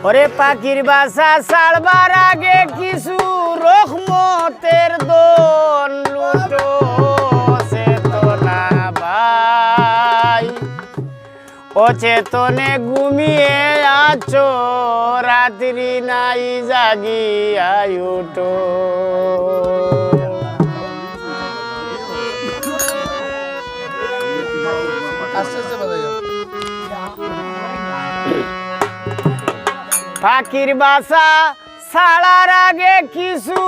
ওরে পাখির বাসা ছাড়বার আগে কিছু রহমতের দোন লুটো চেতনা ভাই অচেতনে ঘুমিয়ে আছো রাত্রি নাই জাগিয়া উঠো পাখির বাসা ছাড়ার আগে কিছু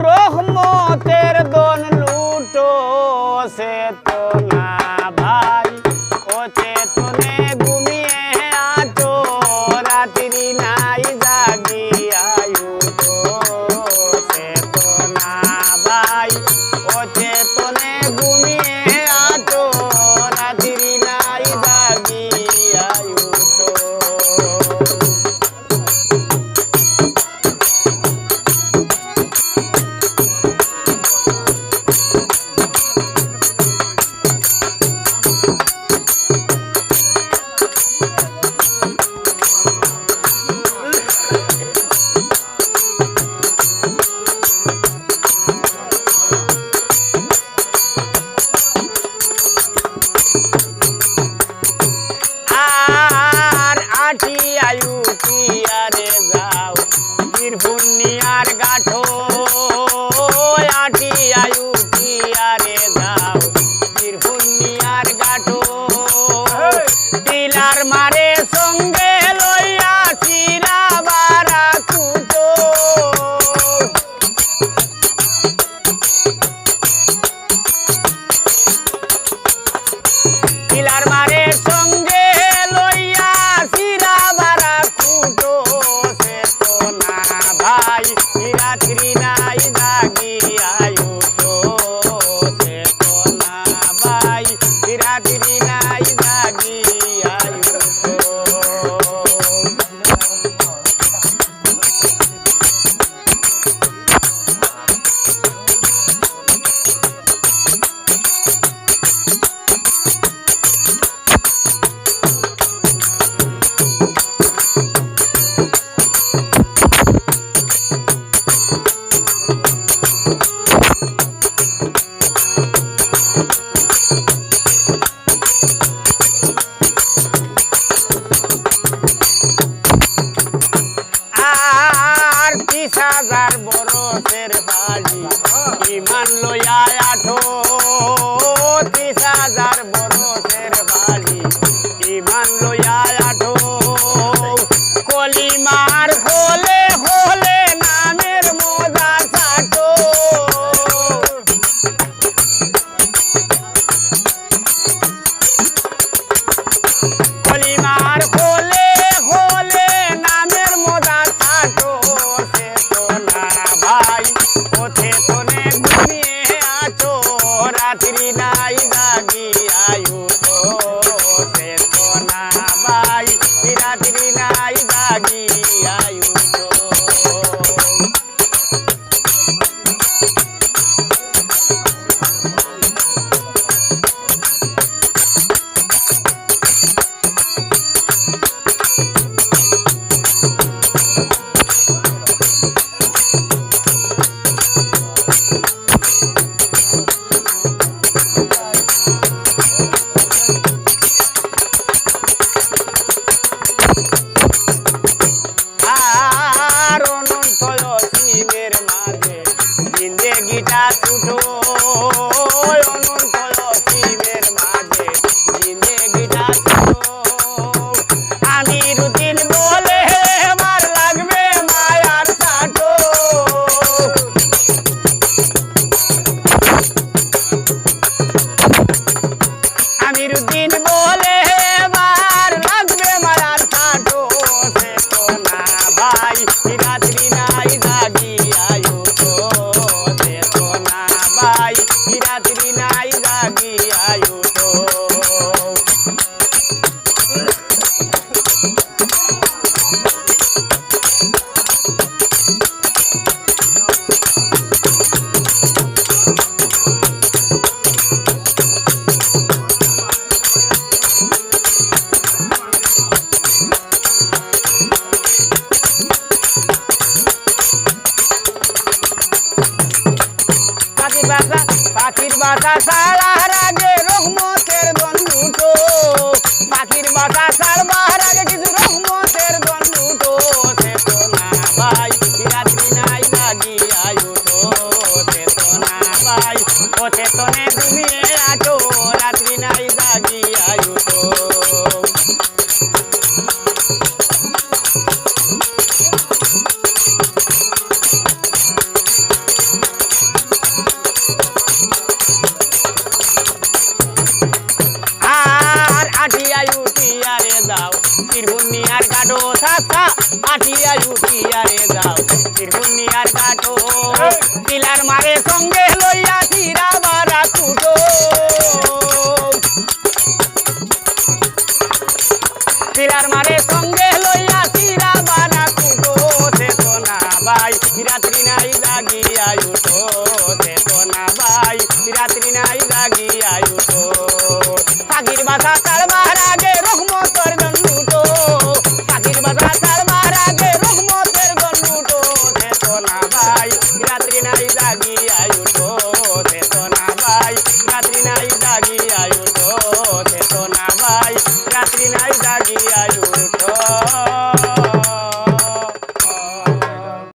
রহমতের দোন লুটো চেতনা ভাই অচেতনে ঘুমিয়ে আছো রাত্রি নাই জাগিয়া উঠো চেতনা ভাই অচেতনে ঘুমিয়ে আছো রাত্রি নাই জাগিয়া উঠো পুণ্যার গাঠো আটি আয়ু টিয়ারে যাও পুণ্যার গাঠো টিলার মারে সঙ্গে লইয়া চিরা বারা কুটো টিলার মারে সঙ্গে লইয়া চিরা বারা কুটো ভাই রাত্রি নাই জাগিয়া উঠো চেতনা ভাই রাত্রি নাই জাগিয়া উঠো হাজার বরসের বাড়ি ইমান লইয়া আঠো 30,000 বরসের বাড়ি ইমান লইয়া আঠো কলিমার হলে হলে নামের মজা চাটো কলিমার হলে হলে নামের মজা চাটো ভাই অচেতনে ঘুমিয়ে আছো রাত্রি নাই জাগিয়া উঠো চেতনা ভাই রাত্রি নাই জাগিয়া উঠো জিন্দেগিটা ছুটো অনন্ত শিবের মাঝে জিন্দেগিটা ছুটো আমি রুটিন বলে আমার লাগবে মায়ার সাটো আমি রুটিন বলে এবার লাগবে মায়ার সাটো চেতনা ভাই রাত্রি নাই জাগিয়া উঠো চেতনা ভাই রাত্রি নাই জাগিয়া উঠো বাসা ছাড়ার আগে রহমতের দন লুটো পাখির বাসা ছাড়বার আগে কিছু রহমতের দন লুটো চেতনা ভাই রাত্রি নাই জাগিয়া উঠো চেতনা ভাই ও চেতনে তুমি আছো রাত্রি নাই জাগিয়া উঠো আটিয়া উঠিয়া রে যাও তীরপুনিয়ার কাটো সাসা আটিয়া উঠিয়া রে যাও তীরপুনিয়ার কাটো পিলার মারে সঙ্গে লইয়া চিরা বারা কুটো পিলার মারে সঙ্গে লইয়া চিরা বারা কুটো চেতনা ভাই রাত্রি নাই জাগিয়া উঠো চেতনা ভাই রাত্রি নাই জাগিয়া উঠো পাখির বাসা ছাড়বার আগে রহমতের দন লুটো পাখির বাসা ছাড়বার আগে রহমতের দন লুটো চেতনা ভাই রাত্রি নাই জাগিয়া উঠো চেতনা ভাই রাত্রি নাই জাগিয়া উঠো চেতনা ভাই রাত্রি নাই জাগিয়া